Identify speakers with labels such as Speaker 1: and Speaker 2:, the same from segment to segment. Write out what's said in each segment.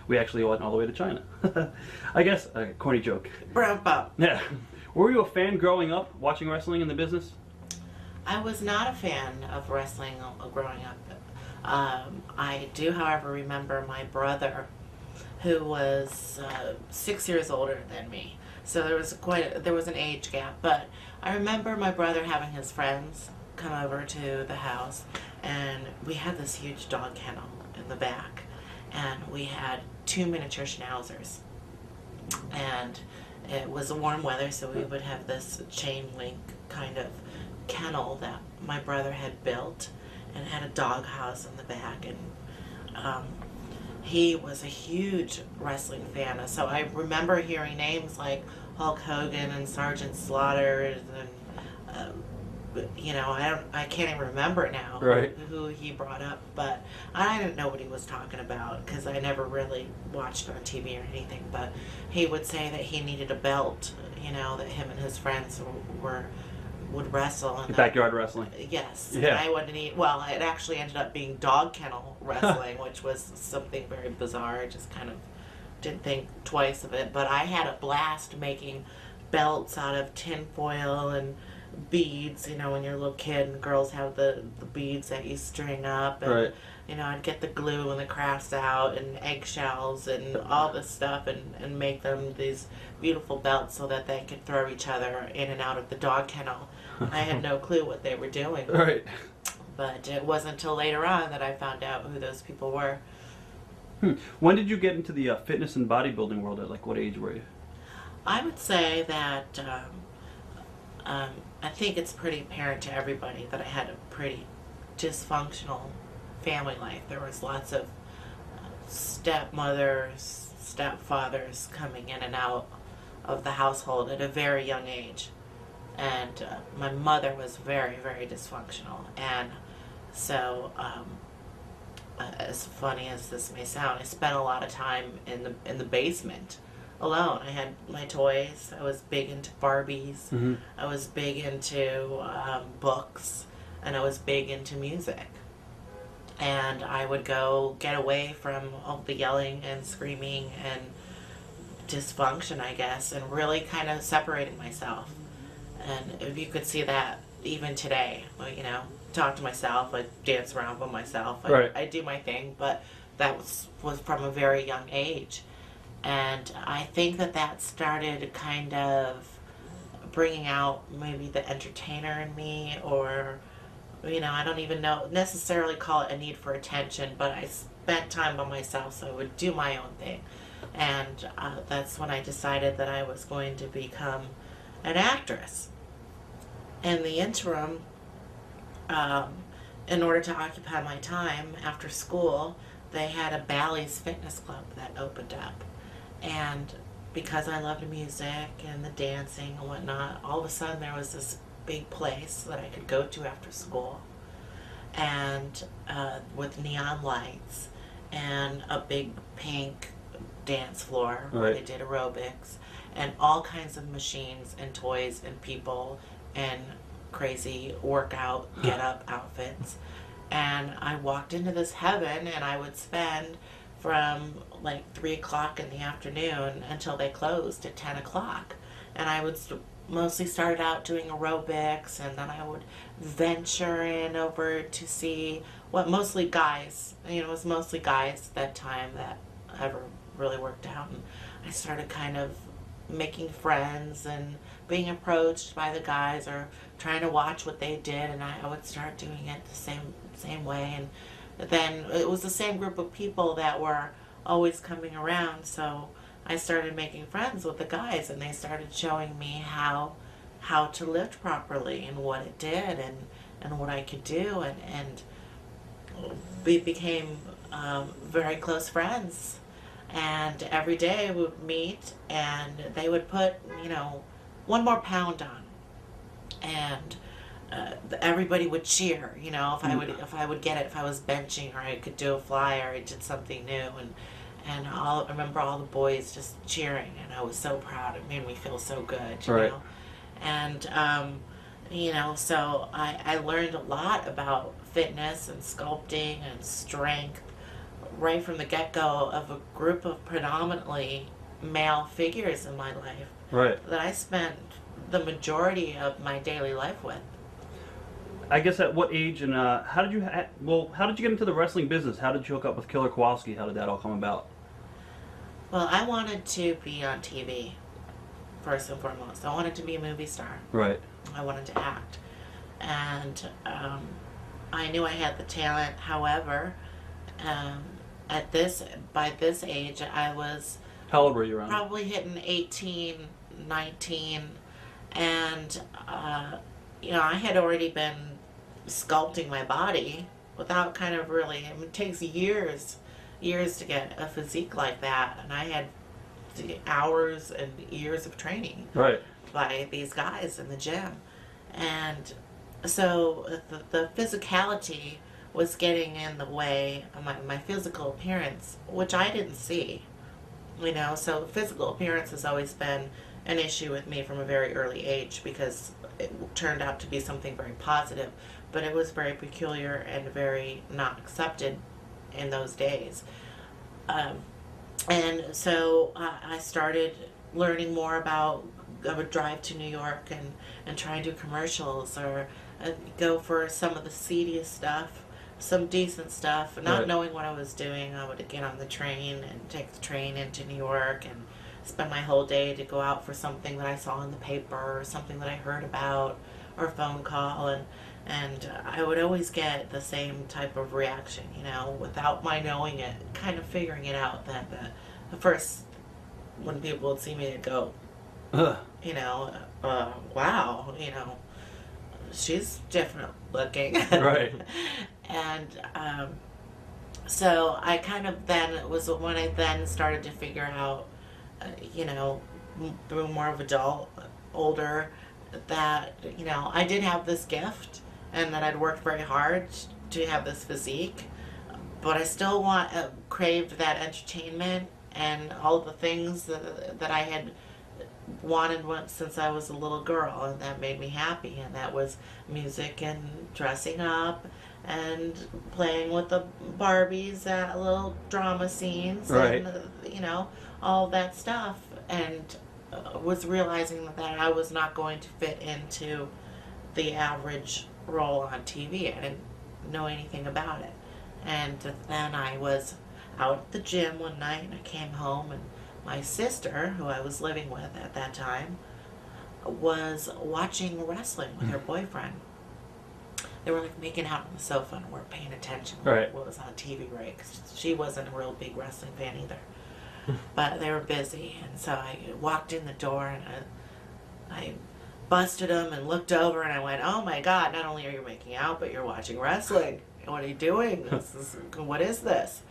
Speaker 1: we actually went all the way to China. I guess a corny joke.
Speaker 2: Bro.
Speaker 1: Yeah. Were you a fan growing up, watching wrestling in the business?
Speaker 2: I was not a fan of wrestling growing up. I do, however, remember my brother, who was 6 years older than me. So there was an age gap. But I remember my brother having his friends come over to the house, and we had this huge dog kennel in the back, and we had 2 miniature schnauzers, and it was warm weather, so we would have this chain link kind of kennel that my brother had built, and it had a dog house in the back, and he was a huge wrestling fan. So I remember hearing names like Hulk Hogan and Sergeant Slaughter, and I can't even remember now who he brought up, but I didn't know what he was talking about because I never really watched on TV or anything. But he would say that he needed a belt, that him and his friends would wrestle. And
Speaker 1: backyard wrestling.
Speaker 2: Yes.
Speaker 1: Yeah.
Speaker 2: And I wouldn't eat. Well, it actually ended up being dog kennel wrestling, which was something very bizarre. I just kind of didn't think twice of it. But I had a blast making belts out of tin foil and beads. When you're a little kid and girls have the beads that you string up. And, I'd get the glue and the crafts out and eggshells and all this stuff and make them these beautiful belts so that they could throw each other in and out of the dog kennel. I had no clue what they were doing.
Speaker 1: Right.
Speaker 2: But it wasn't until later on that I found out who those people were.
Speaker 1: When did you get into the fitness and bodybuilding world? At what age were you?
Speaker 2: I would say that I think it's pretty apparent to everybody that I had a pretty dysfunctional family life. There was lots of stepmothers, stepfathers coming in and out of the household at a very young age. And my mother was very, very dysfunctional. And so, as funny as this may sound, I spent a lot of time in the basement alone. I had my toys. I was big into Barbies.
Speaker 1: Mm-hmm.
Speaker 2: I was big into books, and I was big into music. And I would go get away from all the yelling and screaming and dysfunction, I guess, and really kind of separating myself. And if you could see that even today, talk to myself, I dance around with myself, I do my thing, but that was from a very young age. And I think that started kind of bringing out maybe the entertainer in me, or I don't even necessarily call it a need for attention, but I spent time by myself, so I would do my own thing. And that's when I decided that I was going to become an actress. In the interim, in order to occupy my time after school, they had a Bally's fitness club that opened up. And because I loved music and the dancing and whatnot, all of a sudden there was this big place that I could go to after school, and with neon lights and a big pink dance floor where they did aerobics and all kinds of machines and toys and people and crazy workout get-up outfits. And I walked into this heaven, and I would spend from 3 o'clock in the afternoon until they closed at 10 o'clock. And I would mostly started out doing aerobics, and then I would venture in over to see mostly guys. It was mostly guys that time that ever really worked out. And I started kind of making friends and being approached by the guys or trying to watch what they did, and I would start doing it the same way. And then it was the same group of people that were always coming around, so I started making friends with the guys, and they started showing me how to lift properly and what it did and what I could do, and we became very close friends. And every day we would meet, and they would put 1 more pound on, and everybody would cheer. If I would get it, if I was benching or I could do a fly or I did something new, and I remember all the boys just cheering, and I was so proud. It made me feel so good, you know. And so I learned a lot about fitness and sculpting and strength right from the get-go of a group of predominantly male figures in my life
Speaker 1: Right.
Speaker 2: that I spent the majority of my daily life with.
Speaker 1: I guess at what age and how did you how did you get into the wrestling business? How did you hook up with Killer Kowalski? How did that all come about?
Speaker 2: Well, I wanted to be on TV, first and foremost. I wanted to be a movie star.
Speaker 1: Right.
Speaker 2: I wanted to act. And I knew I had the talent. However, um, by this age, I was
Speaker 1: How old were you around?
Speaker 2: probably hitting 18, 19, and I had already been sculpting my body without kind of really. I mean, it takes years to get a physique like that, and I had hours and years of training
Speaker 1: Right.
Speaker 2: by these guys in the gym, and so the physicality was getting in the way of my physical appearance, which I didn't see. So physical appearance has always been an issue with me from a very early age because it turned out to be something very positive, but it was very peculiar and very not accepted in those days. And so I started learning more about. I would drive to New York and try and do commercials or go for some of the seediest stuff, some decent stuff. Not
Speaker 1: Right.
Speaker 2: knowing what I was doing, I would get on the train and take the train into New York and spend my whole day to go out for something that I saw in the paper or something that I heard about or a phone call. And I would always get the same type of reaction, without my knowing it, kind of figuring it out that the first, when people would see me, they'd go,
Speaker 1: Ugh.
Speaker 2: wow, she's different looking.
Speaker 1: Right.
Speaker 2: And so I kind of then, it was when I then started to figure out, being more of adult, older, that, I did have this gift and that I'd worked very hard to have this physique, but I still craved that entertainment and all the things that I had wanted since I was a little girl, and that made me happy, and that was music and dressing up and playing with the Barbies at little drama scenes.
Speaker 1: Right.
Speaker 2: And all that stuff, and was realizing that I was not going to fit into the average role on TV. I didn't know anything about it, and then I was out at the gym one night and I came home, and my sister, who I was living with at that time, was watching wrestling with her boyfriend. They were like making out on the sofa and weren't paying attention to
Speaker 1: Right.
Speaker 2: what was on TV, right? 'Cause she wasn't a real big wrestling fan either. But they were busy, and so I walked in the door and I busted them and looked over and I went, "Oh my God! Not only are you making out, but you're watching wrestling. What are you doing? What is this?"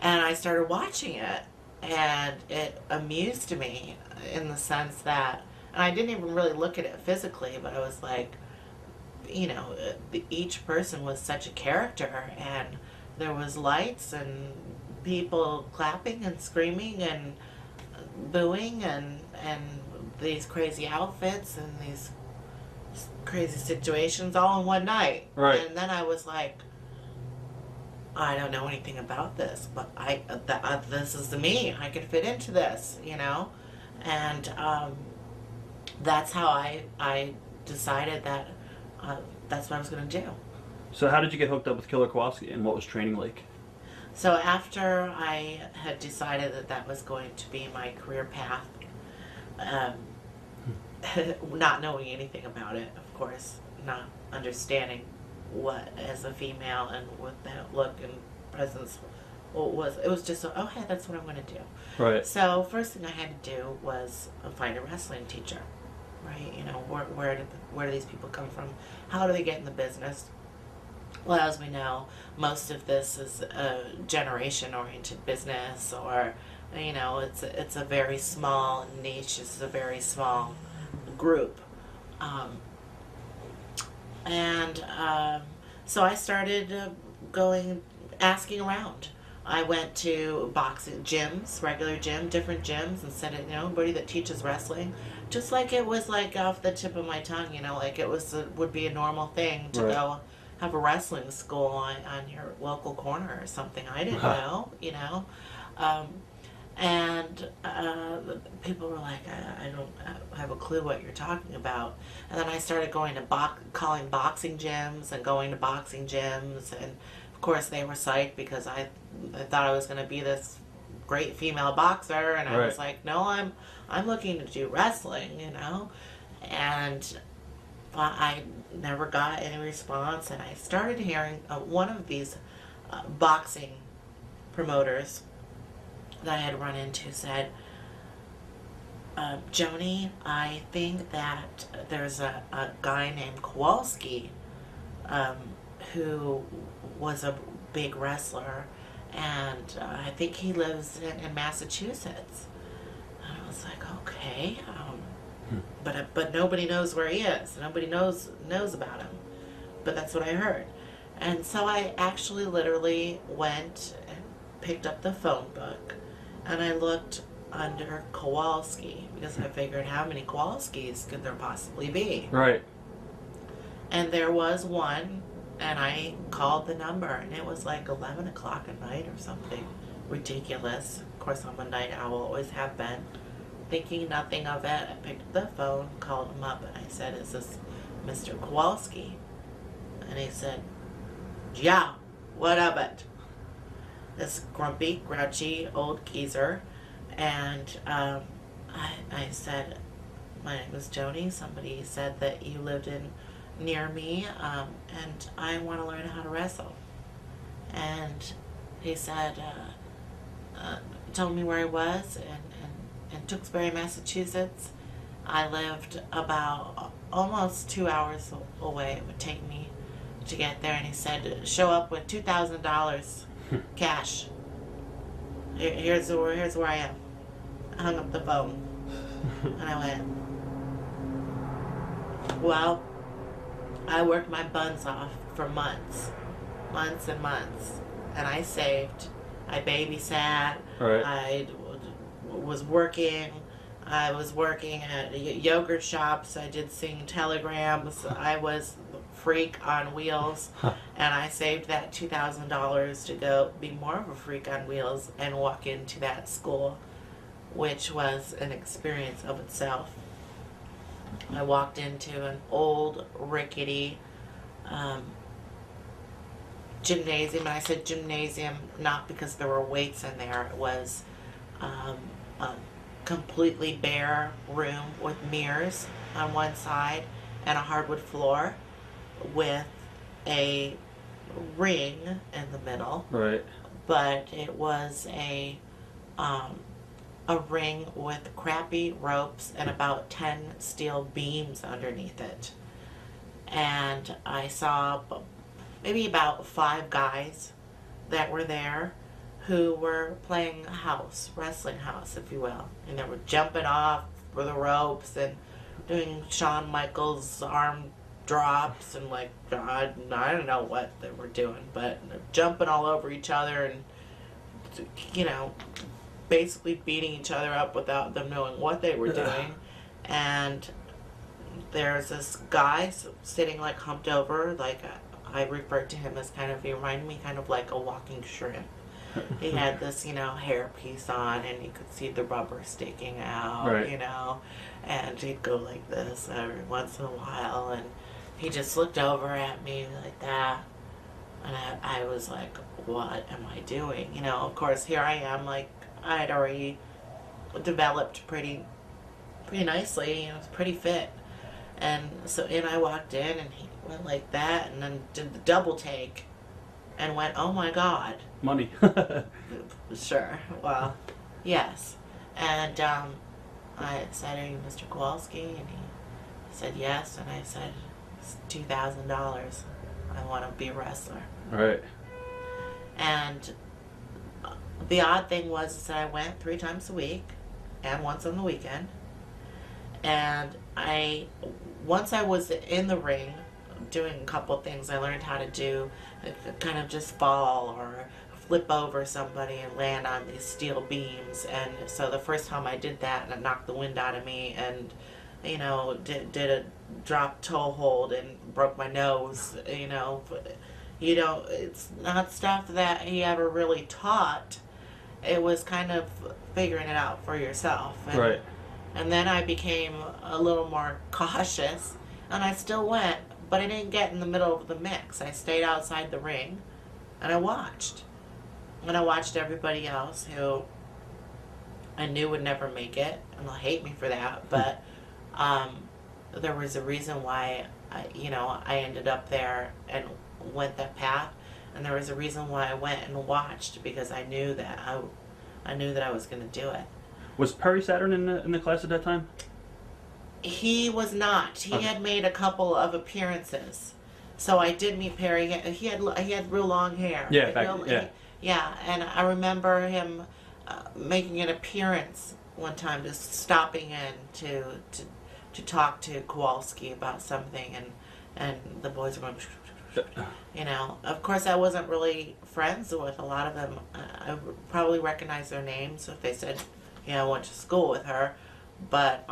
Speaker 2: And I started watching it, and it amused me in the sense that, and I didn't even really look at it physically, but I was like, each person was such a character, and there was lights and people clapping and screaming and booing and these crazy outfits and these crazy situations all in one night.
Speaker 1: Right.
Speaker 2: And then I was like, I don't know anything about this, but this is me. I can fit into this, and that's how I decided that that's what I was going to do.
Speaker 1: So how did you get hooked up with Killer Kowalski, and what was training like?
Speaker 2: So after I had decided that was going to be my career path, not knowing anything about it, of course, not understanding what as a female and what that look and presence it was just okay, that's what I'm going to do.
Speaker 1: Right.
Speaker 2: So first thing I had to do was find a wrestling teacher, right? Where do these people come from? How do they get in the business? Well, as we know, most of this is a generation-oriented business, or it's a very small niche. It's a very small group, so I started asking around. I went to boxing gyms, regular gym, different gyms, and said, anybody that teaches wrestling, just like it was like off the tip of my tongue, like it would be a normal thing to
Speaker 1: Right.
Speaker 2: go have a wrestling school on your local corner or something. I didn't know, you know. Um, and people were like, I don't have a clue what you're talking about. And then I started going to calling boxing gyms and going to boxing gyms, and of course they were psyched because I thought I was going to be this great female boxer, and I was like, no, I'm looking to do wrestling, you know. And I never got any response, and I started hearing one of these boxing promoters that I had run into said, Joni, I think that there's a guy named Kowalski who was a big wrestler, and I think he lives in Massachusetts. And I was like, okay, but nobody knows where he is. Nobody knows about him. But that's what I heard. And so I actually literally went and picked up the phone book, and I looked under Kowalski, because I figured, how many Kowalskis could there possibly be?
Speaker 1: Right.
Speaker 2: And there was one, and I called the number, and it was like 11 o'clock at night or something ridiculous. Of course, I'm a night owl, always have been. Thinking nothing of it, I picked up the phone, called him up, and I said, is this Mr. Kowalski? And he said, yeah, what of it? This grumpy, grouchy old geezer. And I said, my name is Joni. Somebody said that you lived near me, and I want to learn how to wrestle. And he said, told me where he was, in Tewksbury, Massachusetts. I lived about almost 2 hours away. It would take me to get there, and he said, show up with $2,000 cash. Here's where I am. I hung up the phone, and I went, well, I worked my buns off for months and months, and I saved. I babysat.
Speaker 1: Right.
Speaker 2: I was working. I was working at yogurt shops. I did sing telegrams. I was freak on wheels, and I saved that $2,000 to go be more of a freak on wheels and walk into that school, which was an experience of itself. I walked into an old, rickety gymnasium, and I said gymnasium not because there were weights in there. It was a completely bare room with mirrors on one side and a hardwood floor with a ring in the middle.
Speaker 1: Right.
Speaker 2: But it was a ring with crappy ropes and about 10 steel beams underneath it. And I saw maybe about 5 guys that were there who were playing house, wrestling house, if you will. And they were jumping off for the ropes and doing Shawn Michaels arm drops and like, I don't know what they were doing, but jumping all over each other and, you know, basically beating each other up without them knowing what they were doing. And there's this guy sitting like humped over, like I referred to him as kind of, he reminded me kind of like a walking shrimp. He had this, you know, hair piece on, and you could see the rubber sticking out,
Speaker 1: right.
Speaker 2: You know, and he'd go like this every once in a while, and he just looked over at me like that, and I was like, what am I doing? You know, of course, here I am, like, I had already developed pretty nicely, you know, pretty fit, and so in I walked in, and he went like that, and then did the double take, and went, oh my God.
Speaker 1: Money.
Speaker 2: Sure. Well, yes. And I said, are you Mr. Kowalski? And he said yes. And I said, it's $2,000. I want to be a wrestler.
Speaker 1: Right.
Speaker 2: And the odd thing was that I went 3 times a week and once on the weekend. And once I was in the ring doing a couple things, I learned how to do kind of just fall or flip over somebody and land on these steel beams. And so the first time I did that, it knocked the wind out of me, and did a drop toe hold and broke my nose. It's not stuff that he ever really taught. It was kind of figuring it out for yourself.
Speaker 1: Right.
Speaker 2: And then I became a little more cautious, and I still went, but I didn't get in the middle of the mix. I stayed outside the ring, and I watched. And I watched everybody else who I knew would never make it, and they'll hate me for that, but there was a reason why I ended up there and went that path, and there was a reason why I went and watched, because I knew that I was going to do it.
Speaker 1: Was Perry Saturn in the class at that time?
Speaker 2: He was not. He had made a couple of appearances, so I did meet Perry. He had real long hair.
Speaker 1: Yeah,
Speaker 2: Yeah, and I remember him making an appearance one time, just stopping in to talk to Kowalski about something, and the boys were going, Of course, I wasn't really friends with a lot of them. I would probably recognize their names if they said, I went to school with her, but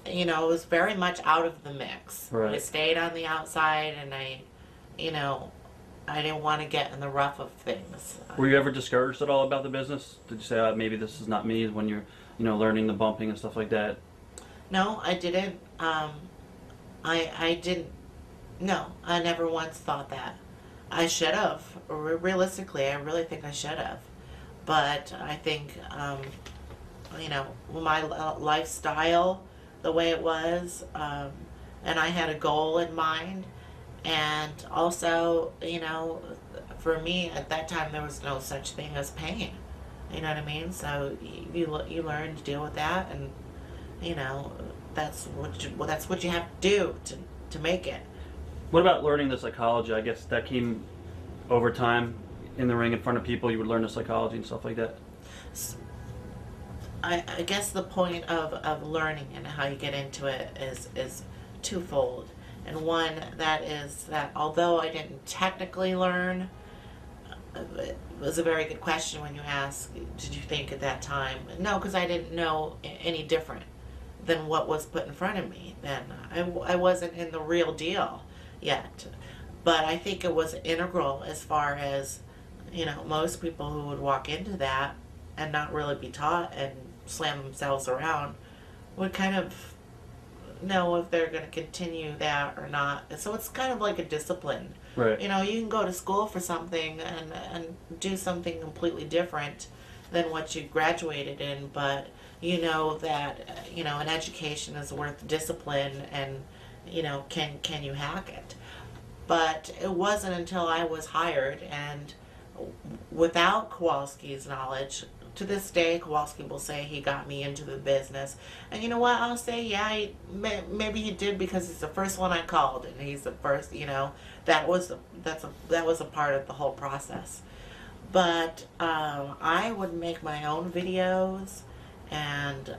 Speaker 2: it was very much out of the mix.
Speaker 1: Right.
Speaker 2: I stayed on the outside, and I didn't want to get in the rough of things.
Speaker 1: Were you ever discouraged at all about the business? Did you say, maybe this is not me, when you're, learning the bumping and stuff like that?
Speaker 2: No, I didn't. I didn't. No, I never once thought that. I should have. Realistically, I really think I should have. But I think, my lifestyle, the way it was, and I had a goal in mind. And also, for me at that time, there was no such thing as pain. You know what I mean? So you learn to deal with that, and that's what you have to do to make it.
Speaker 1: What about learning the psychology? I guess that came over time in the ring in front of people. You would learn the psychology and stuff like that.
Speaker 2: I guess the point of learning and how you get into it is twofold. And one, that is that although I didn't technically learn, it was a very good question when you asked, did you think at that time? No, because I didn't know any different than what was put in front of me then. I wasn't in the real deal yet. But I think it was integral as far as, most people who would walk into that and not really be taught and slam themselves around would kind of know if they're going to continue that or not. So it's kind of like a discipline.
Speaker 1: Right.
Speaker 2: You can go to school for something and do something completely different than what you graduated in, but that an education is worth discipline, and can you hack it? But it wasn't until I was hired, and without Kowalski's knowledge, to this day, Kowalski will say he got me into the business. And you know what? I'll say, maybe he did, because he's the first one I called, and he's the first, that was a part of the whole process. But I would make my own videos, and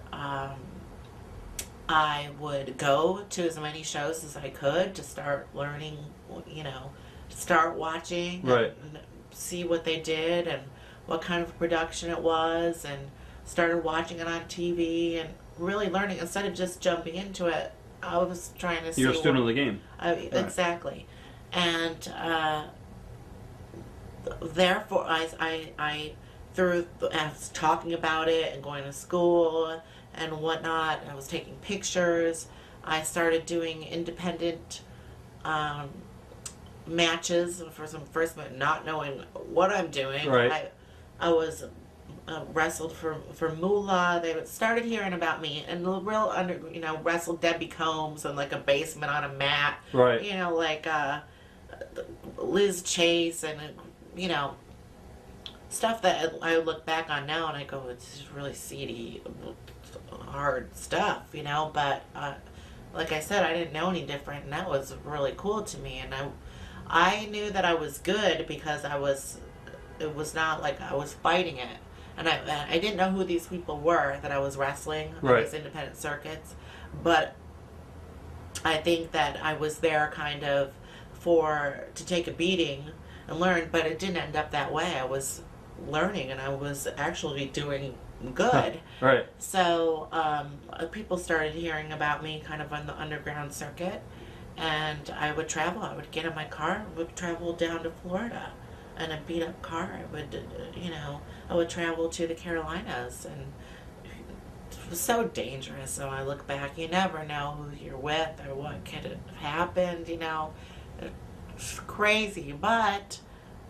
Speaker 2: I would go to as many shows as I could to start learning, to start watching,
Speaker 1: right,
Speaker 2: and see what they did and what kind of production it was, and started watching it on TV and really learning instead of just jumping into it. I was trying to see.
Speaker 1: You're a student of the game.
Speaker 2: Exactly. And therefore, I was talking about it and going to school and whatnot. I was taking pictures. I started doing independent matches for some first, not knowing what I'm doing.
Speaker 1: Right.
Speaker 2: I was wrestled for Moolah. They started hearing about me, and wrestled Debbie Combs in like a basement on a mat.
Speaker 1: Right.
Speaker 2: Like Liz Chase, and stuff that I look back on now and I go, it's just really seedy, hard stuff, But like I said, I didn't know any different, and that was really cool to me. And I knew that I was good because it was not like I was fighting it. And I didn't know who these people were that I was wrestling on
Speaker 1: right,
Speaker 2: these independent circuits. But I think that I was there kind of to take a beating and learn, but it didn't end up that way. I was learning, and I was actually doing good.
Speaker 1: Right.
Speaker 2: So people started hearing about me kind of on the underground circuit, and I would travel. I would get in my car, would travel down to Florida in a beat up car. I would, I would travel to the Carolinas, and it was so dangerous. So I look back, you never know who you're with or what could have happened, It's crazy, but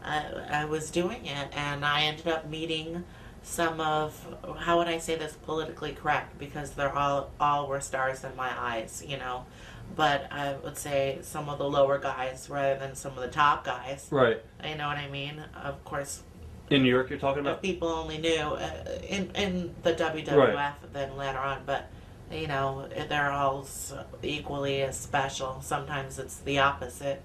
Speaker 2: I was doing it, and I ended up meeting some of, how would I say this politically correct, because they're all were stars in my eyes, but I would say some of the lower guys rather than some of the top guys.
Speaker 1: Right.
Speaker 2: You know what I mean? Of course,
Speaker 1: In New York, you're talking
Speaker 2: if
Speaker 1: about?
Speaker 2: people only knew in the WWF,
Speaker 1: Right.
Speaker 2: then later on, but they're all equally as special. Sometimes it's the opposite,